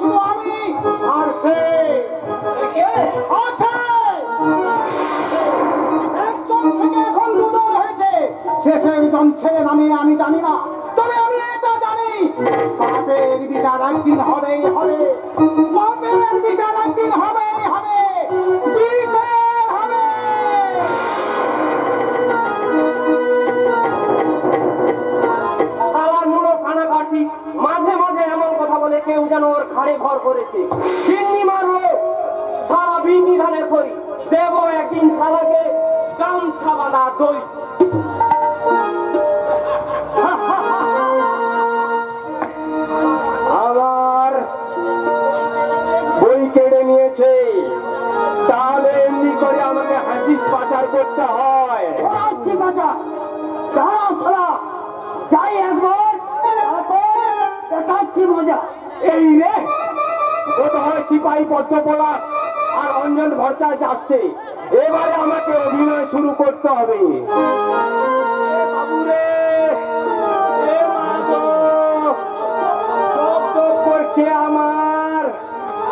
শুধু আমি আর সে আছে। একজন থেকে এখন দুজন হয়েছে। শেষে একজন ছেলে নামে আমি জানি না, তবে আমি এটা জানি পাপের বিচার একদিন হবেই হবে। পাপের বিচার একদিন হবেই হবে। বিচার হবে। সারা নুড়ো কানাকাটি মাঝে মাঝে এমন কথা বলে কেউ যেন ওর ঘাড়ে ভর করেছে। বিন্নি মারলো সারা বিন্নি ধানের কই দেব একদিন সালাকে গামছা বাঁধা দই। আমার বই কেড়ে নিয়েছে, তাহলে এমনি করে আমাকে হাসিস পাচার করতে হয়। যাই একবার দেখাচ্ছি মজা। এই রে বোধ হয় সিপাহী পদ্মপলাশ আর অঞ্জন ভট্টাচার্য যাচ্ছে। এবারে আমাকে অভিনয় শুরু করতে হবে। বাবুরে করছে আমার,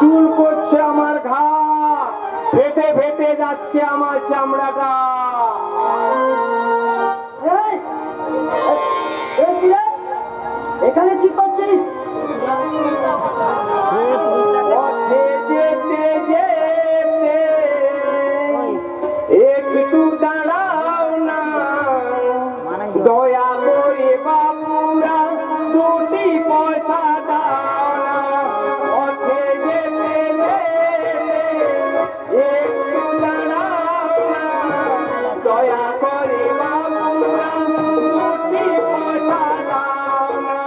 চুল করছে আমার ঘা, ফেটে ফেটে যাচ্ছে আমার চামড়াটা। এখানে কি করছিস? যেতে যেতে একটু দাঁড়াও না, দয়া করে বাবুরা দুটি পয়সা দাও না। পথে যেতে যেতে একটু দাঁড়াও না, দয়া করে বাবুরা দুটি পয়সা দাও না।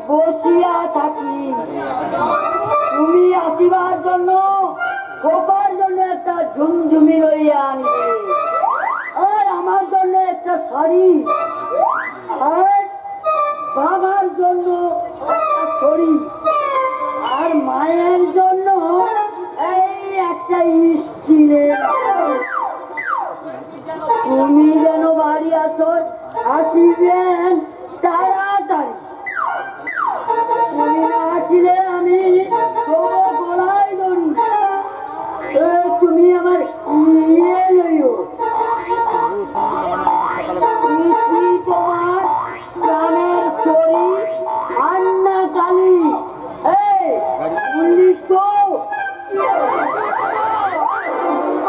বসিয়া থাকি। তুমি আসিবার জন্য খোকার জন্য একটা ঝুমঝুমি লইয়া আনবে, আর আমার জন্য একটা শাড়ি, আর বাবার জন্য একটা ছড়ি, আর মায়ের জন্য এই একটা স্টিলের। তুমি যেন বাড়ি আসিবেন তাড়াতাড়ি। তুমি না আসিলে আমি তোমার গলায় ধরি। তুমি আমার ইয়ে লইও, তোমার প্রাণের শরীর আন্না কালী।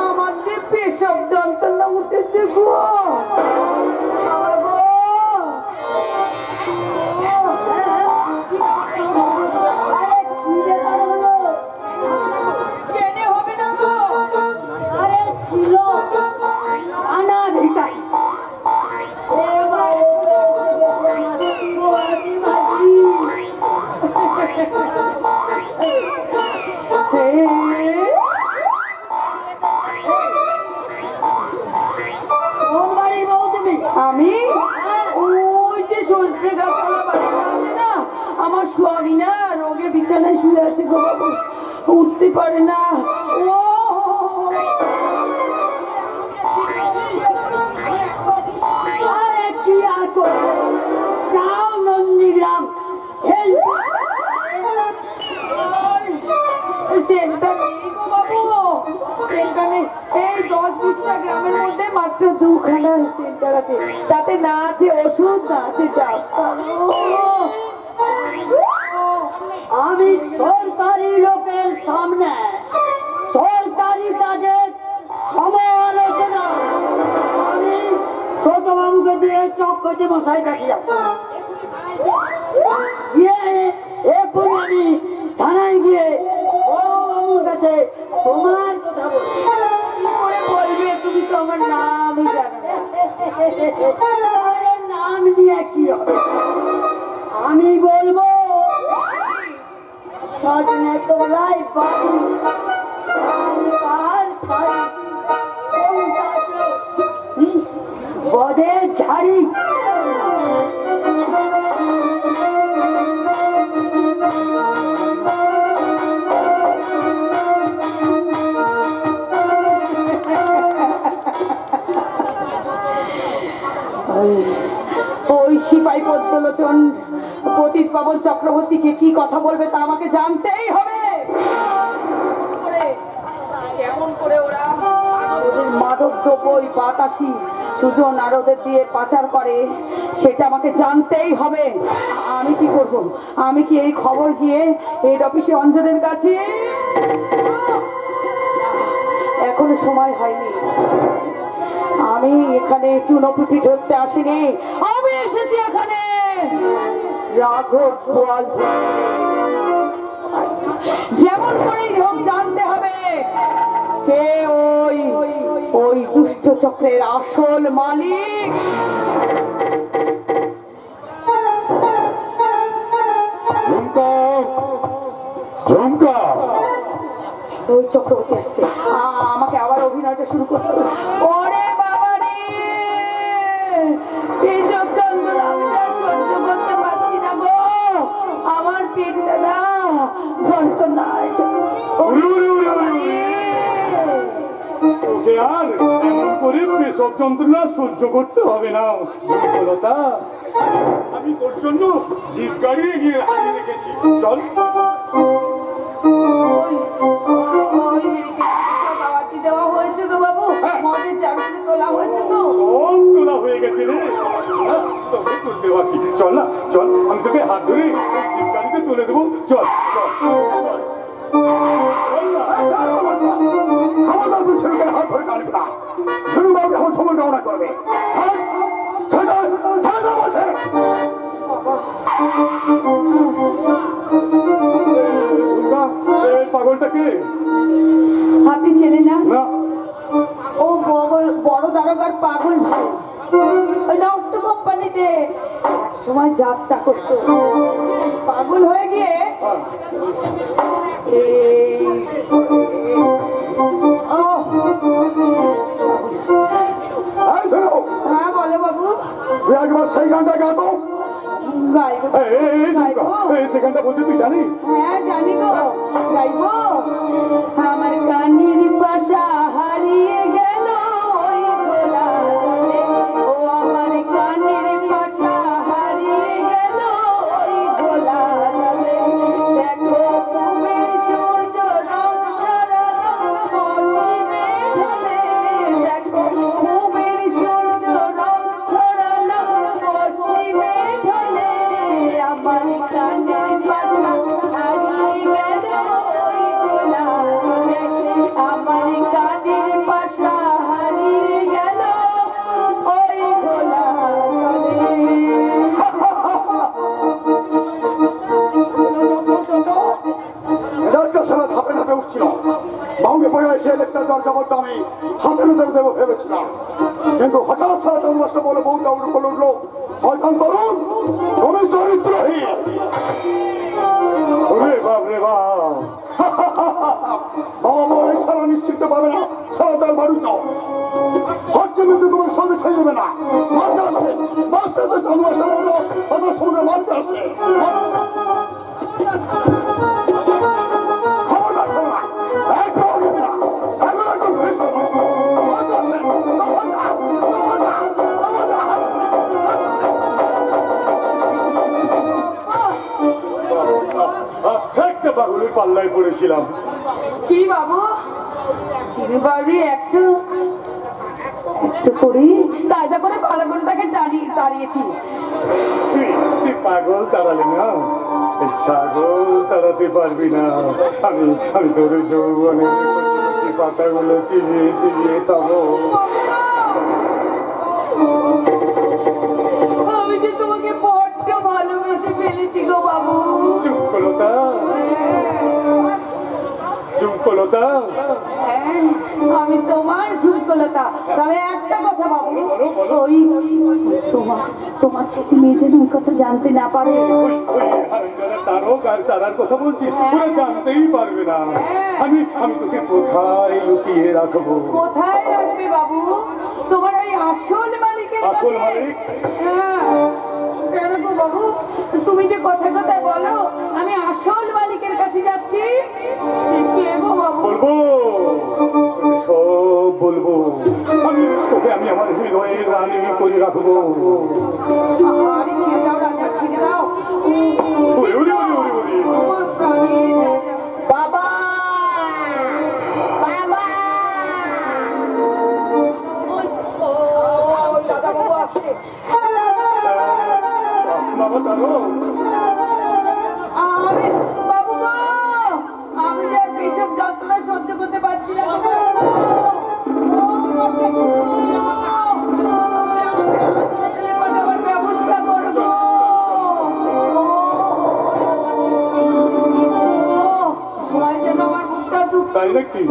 আমার যে পেশাব যন্ত্রণা উঠেছে গো। আমি ওই যে সজনে গাছালা বাড়িটা আছে না, আমার স্বামী না রোগে বিছানায় শুয়ে আছে গো বাবু, উঠতে পারে না। ও আরে কি আর করবো, যাও নন্দীগ্রাম। সেন্টার নেই গো বাবু, সেন্টার নেই। এই 10-20টা গ্রামের মধ্যে মাত্র 2খানা সেন্টার আছে, তাতে না আছে ওষুধ, না আছে ডাক্তার। আমি সরকারি লোকের সামনে সরকারি কাজের সমালোচনা আমি ছোট বাবুকে দিয়ে চক্কতি মশাই কাছে যাব। এখন আমি থানায় গিয়ে বড় বাবুর কাছে তোমার কথা বলবো। কি করে বলবে, তুমি তো আমার নামই জানো না। নাম নিয়ে কি হবে, আমি বলবো সজনে তোলায় বাড়ি, বদে ঝাড়ি। ওই সিপাহী পদ্মলোচন পতিত পাবন চক্রবর্তীকে কি কথা বলবে তা আমাকে জানতেই হবে। কেমন করে ওরা ওদের মাদক দ্রব্য ওই বাতাসি সুজন আর ওদের দিয়ে পাচার করে সেটা আমাকে জানতেই হবে। আমি কি করব, আমি কি এই খবর গিয়ে হেড অফিসে অঞ্জনের কাছে? এখনো সময় হয়নি, আমি এখানে চুনোপুটি ধরতে আসিনি, আমি এসেছি এখানে রাঘব বোয়াল। যেমন করেই হোক জানতে হবে কে ওই ওই দুষ্ট চক্রের আসল মালিক। ঝুমকা, ঝুমকা, ওই চক্রবর্তী আসছে, আমাকে আবার অভিনয়টা শুরু করতে হবে। ওরে বাবা রে, এসব যন্ত্রণা আমি আর সহ্য করতে পারছি না গো, আমার পেটটা না যন্ত্রণায়। ওকে আর এমন করে পেশব যন্ত্রণা সহ্য করতে হবে না ঝুমকলতা। আমি তোর জন্য জিপ গাড়ি নিয়ে হারিয়ে রেখেছি, চল। দেওয়া হয়েছে তো বাবু, মদের চারদিকে তোলা হয়েছে তো, সব তোলা হয়ে গেছে রে। তোকে তুলতে বাকি, চল না চল, আমি তোকে হাত ধরে জিপ গাড়িতে তুলে দেবো, চল চল চল। খবরদার তুই ছেলেদের হাত ধরে টানবি না, ছেলে বাবু এখন সময় রওনা করবে। পাগলটাকে আপনি চেনে না? না, ও বড় দারোগার পাগল ভাই, ওই ডক্টর কোম্পানিতে সবসময় যাত্রা করতো, পাগল হয়ে গিয়ে হ্যাঁ বলো বাবু। একবার সেই গানটা গাতো। গাইবো গানটা বলছি তুই জানিস? হ্যাঁ জানি গো, গাইবো। আমার কানের পাশা হারিয়ে গেল ওই গোলা জলে, ও আমার কানের পাশা হারিয়ে গেল ওই গোলা জলে। দেখো পূবের সূর্য রং ছড়ালো পশ্চিমে ঢলে, দেখো পূবের সূর্য রং ছড়ালো পশ্চিমে ঢলে। আমার কানের পাশা হারিয়ে গেল ওই গোলা জলে, আমার কানের পাশা হারিয়ে গেল ওই গোলা জলে। রাজ্য সারা ধাপে ধাপে উঠছিল। বাউকে পড়ে এসে লেকচার দরজা বলতো আমি হাতে নিতে দেবো ভেবেছিলাম, কিন্তু হঠাৎ সারা চন্দ্রমাসটা বলে বউটা উঠে বলে উঠলো, শয়তান তরুণ তুমি চরিত্রহীন। বাবা বলে সারা নিশ্চিন্ত পাবে না, সারা তার বাড়ি যাও। হটকে কিন্তু তোমার সঙ্গে ছেড়ে দেবে না, মারতে আসছে বাঁচতে আসছে চন্দ্রমাসটা বললো তাদের সঙ্গে মারতে আসছে। খবরদার শোনা, একদম নেবে না, এখন একদম ভেসে মারতে আসছে। একটা পাগলের পাল্লায় পড়েছিলাম। কি বাবু, চিনিবাড়ি একটু একটু করে কায়দা করে পালাগনটাকে দাঁড়িয়েছি। তুই পাগল তাড়ালি না, ছাগল তাড়াতে পারবি না। আমি তোর যৌবনের কচি কচি পাতাগুলো চিবিয়ে চিবিয়ে খাবো। আমি যে তোমাকে বড্ড ভালোবেসে ফেলেছি গো বাবু। চুপকলতা, চুপকলতা, হ্যাঁ আমি তোমার ঝুমকলতা। তবে একটা কথা বাবু, ওই তোমার ছেলে মেয়ে যেন ওই কথা জানতে না পারে। তারক আর তারার কথা বলছিস, ওরা জানতেই পারবে না। আমি তোকে কোথায় লুকিয়ে রাখবো? কোথায় রাখবে বাবু? তোমার ওই আসল মালিকের কাছে। আসল মালিক? হ্যাঁ। কেন গো বাবু, তুমি যে কথায় কথায় বলো আমি আসল মালিকের কাছে যাচ্ছি, সে কে গো বাবু? বলবো, সব বলবো। আমি আমার হৃদয়ের রানী করে রাখবো। আরে ছেড়ে দাও রাজা, ছেড়ে দাও। ওরে ওরে ওরে ওরে ওরে। তোমার প্রাণের রাজা। বাবা, বাবা, ওই দাদা বাবু আসছে। বাবা তারো, আরে বাবু গো, আমি যে এসব যন্ত্রণা সহ্য করতে পারছি না। ব্যবস্থা করো গো। ভয় যেন আমার মুখটা তাই নাকি?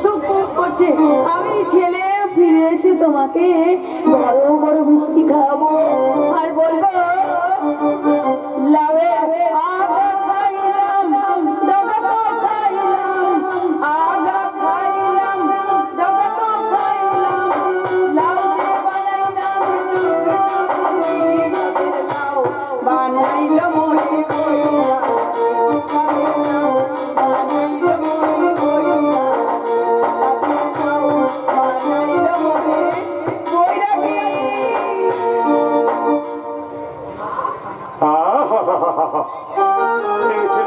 দুঃখ করছে। আমি ছেলে ফিরে এসে তোমাকে বড় বড় মিষ্টি খাওয়াবো আর বলবো লাভে আগা খাইলাম ডগা তো খাইলাম, আগা খাইলাম ডগা তো খাইলাম, লাউ বানাইল মনে কইরা, বানাইল মনে কইরা, বানাইল মনে কইরা কি।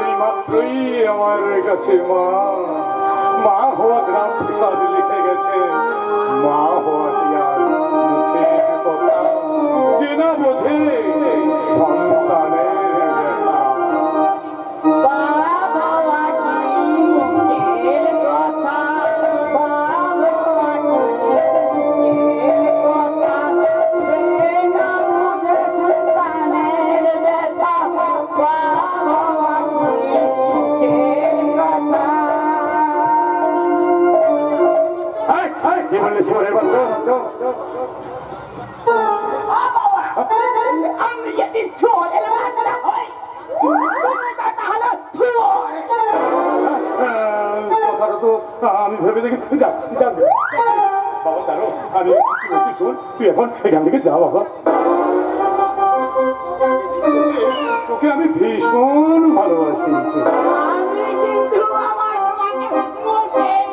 এই মাত্রই আমার কাছে মা হওয়া গ্রাম প্রসাদ লিখে গেছে। মা হওয়া টিয়ার মুখের কথা চেনা বোঝে সন্তানের ব্যথা। বাবা কি মুখের কথা, বাবা কি মুখের কথা, চেনা বোঝে সন্তানের ব্যথা, বাবা কি মুখের কথা। কি বললে শিবরের বাচ্চা? যদি চলের বাচ্চা হয় তাহলে কথাটা তো আমি ভেবে দেখি যাক বাবা দাঁড়ো আমি কি বলছি শোন তুই এখন এখান থেকে যা বাবা তোকে আমি ভীষণ ভালোবাসি কিন্তু আমার তোমাকে মোটেই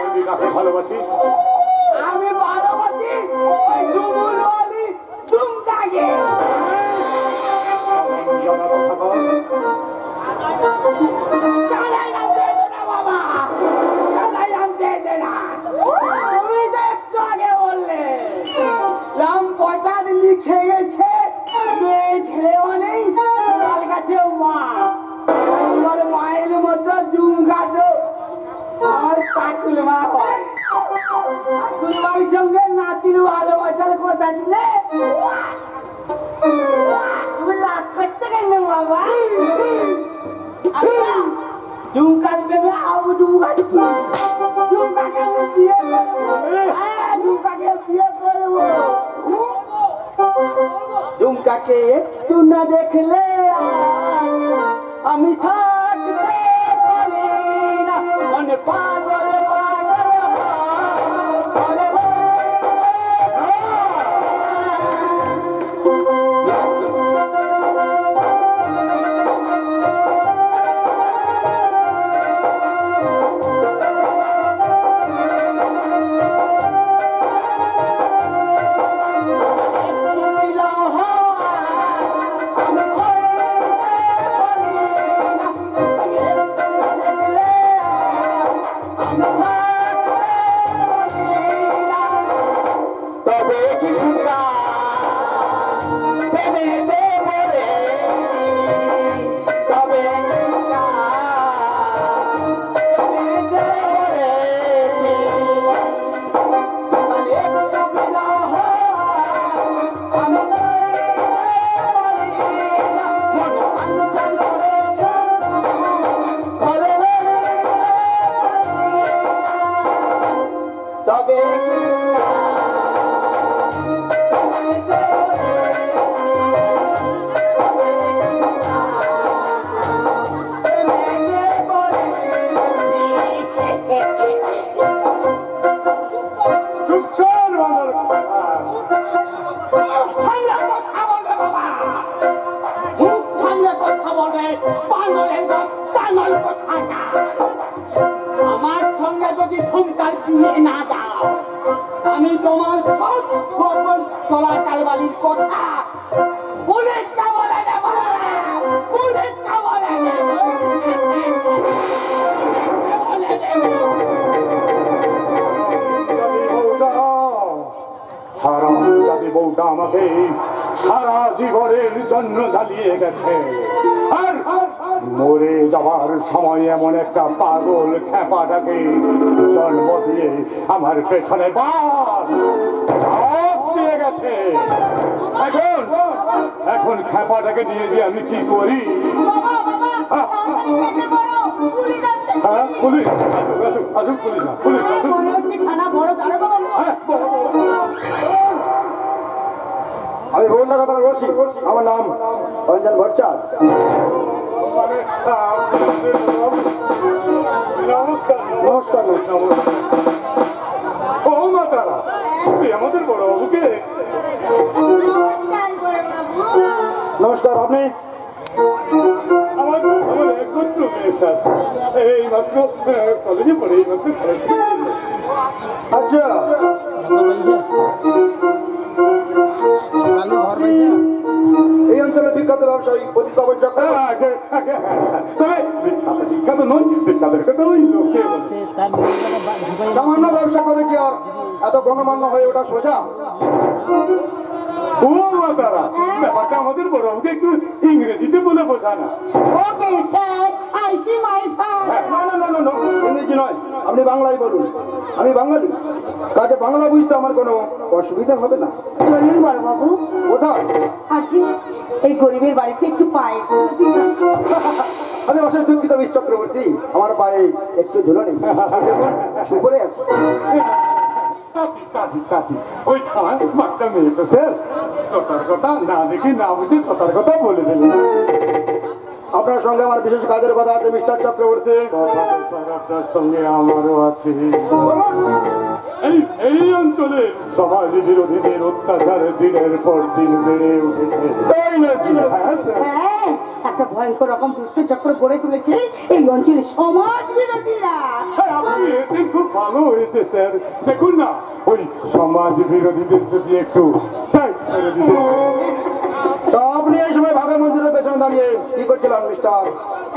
তুই কাকে ভালোবাসিস আমি ভালোবাসি ওই ডুমুরওয়ালি টুমটাকে কথা বল চালাই নাম দে না বাবা চালাই নাম দে না তুমি তো একটু আগে বললে রাম পচাদ লিখে গেছে মেয়ে ছেলেও নেই তার কাছে মা আমার মায়ের মতো ডুম গাতো আমার কাকুল মা হয় কাকুল মার সঙ্গে নাতির ভালোবাসার কথা শুনে তুমি রাগ করতে কেন বাবা ডুমকার প্রেমে আবু ডুমকাচ্ছি ডুমকাকে আমি বিয়ে করবো ডুমকাকে বিয়ে করবো ডুমকাকে একটু না দেখলে আমি থাকতে পারি না মনে পাগল আমার সঙ্গে যদি ঠুমকার বিয়ে না দাও আমি তোমার চলাকালবালির কথা পুলিশটা বলে দেব পুলিশটা বলে দেব হারাম জাতি বউটা আমাকে সারা জীবনের জন্য জ্বালিয়ে গেছে আর মরে যাওয়ার সময় এমন একটা পাগল খেপাটাকে জন্ম দিয়ে আমার পেছনে বাস দিয়ে গেছে এখন খেপাটাকে নিয়ে যে আমি কি করি হ্যাঁ পুলিশ আসুক আসুক আসুক পুলিশ না পুলিশ আসুক আমি ভবনটা কথা বলছি আমার নাম রঞ্জন ভট্টাচার্য নমস্কার নমস্কার ও মা তারা তুই আমাদের বড় বাবুকে নমস্কার আপনি আমার আমার একমাত্র মেয়ে স্যার এই মাত্র কলেজে পড়ে এই মাত্র কলেজ থেকে এলো। আচ্ছা এই অঞ্চলের বিখ্যাত ব্যবসায়ী পতিত চক্র আগে আগে হ্যাঁ স্যার তবে বিখ্যাত নয় বিখ্যাতের কথা ওই লোকে বলছে সামান্য ব্যবসা করে কি আর এত গণমান্য হয়ে ওঠা সোজা ও মা তারা ব্যাপারটা আমাদের বড় বাবুকে একটু ইংরেজিতে বলে বোঝায় না okay sir I see my father না না না না না ইংরেজি নয় আপনি বাংলায় বলুন আমি বাঙালি কাজে বাংলা বুঝতে আমার কোনো অসুবিধা হবে না চলুন বড় বাবু কোথায় আজকে এই গরিবের বাড়িতে একটু পায়ে আমি অশেষ দুঃখিত মিস চক্রবর্তী আমার পায়ে একটু ধুলো নেই এই দেখুন সুপরে আছে কাজী ওই থানায় বাচ্চা মেয়ে তো স্যার তোতার কথা না দেখে না বুঝে তোতার কথা বলে দিলেন। আপনার সঙ্গে আমার বিশেষ কাজের কথা আছে মিস্টার চক্রবর্তী। স্যার আপনার সঙ্গে আমারও আছে। এই অঞ্চলের সমাজ বিরোধীদের অত্যাচার দিনের পর দিন বেড়ে উঠেছে। তাই নাকি? হ্যাঁ স্যার। হ্যাঁ, একটা ভয়ঙ্কর রকম দুষ্ট চক্র গড়ে তুলেছে এই অঞ্চলের সমাজ বিরোধীরা। হ্যাঁ, আপনি এসেছেন খুব ভালো হয়েছে স্যার। দেখুন না ওই সমাজ বিরোধীদের যদি একটু টাইট করে দিতেন। তা আপনি এই সময় ভাগা মন্দিরের পেছনে দাঁড়িয়ে কি করছিলেন মিস্টার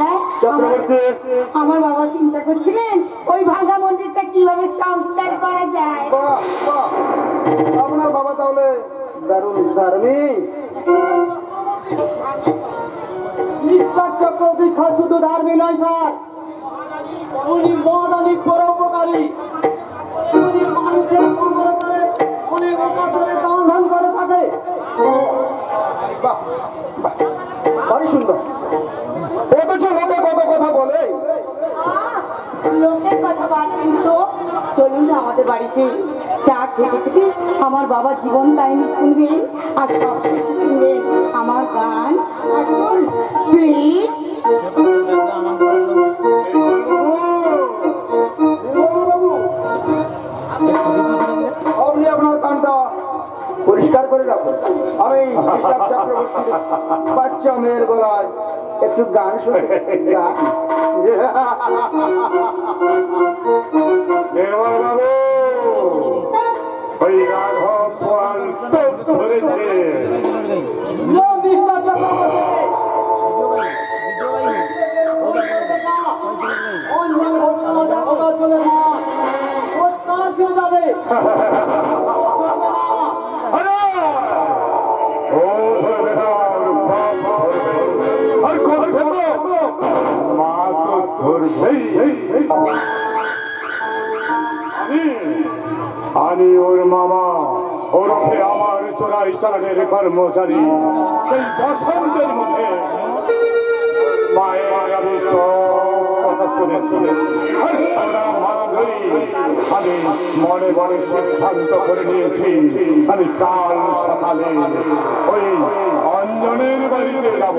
হ্যাঁ, চক্রবর্তী? আমার বাবা চিন্তা করছিলেন ওই ভাঙা মন্দিরটা কিভাবে সংস্কার করা যায়। বাহ বাহ, আপনার বাবা তাহলে দারুণ ধার্মিক। মিস্টার চক্রবর্তী খান শুধু ধার্মিক নয় স্যার, উনি মহাদানিক পরোপকারী। উনি মানুষের মঙ্গল করে উনি অকাতরে দান ধান করে থাকে। বাহ বাহ, ভারী সুন্দর। অথচ লোকে কত কথা বলে। লোকের কথা বাদ কিন্তু চলুন না আমাদের বাড়িতে চা খেতে খেতে আমার বাবার জীবন কাহিনী শুনবেন আর সবশেষে শুনবেন আমার গান। আসুন প্লিজ। আপনি আপনার কানটা পরিষ্কার করে রাখুন। আমি মিস্টার চক্রবর্তীর বাচ্চা মেয়ের গলায় একটু গান শুনতে গান। নির্মল বাবু ওই রাঘব পাল টোপ ধরেছে। নো মিস্টার চক্রবর্তী, অন্যান্য ঘটনা কথা চলে না, ও তার কেউ যাবে। আরে ও ধরবে না, ওর বাপ ধরবে। আর করছে তো মা তো ধরবেই। আমি ওর মামা ওরফে আমার চোরাই চালানের কর্মচারী সেই বসন্তের মুখে মায়ের আমি সব কথা শুনেছি। আর শোনা মাত্রই আমি মনে মনে সিদ্ধান্ত করে নিয়েছি আমি কাল সকালে ওই অঞ্জনের বাড়িতে যাব।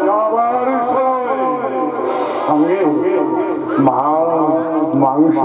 যাবার সময় সঙ্গে মাংস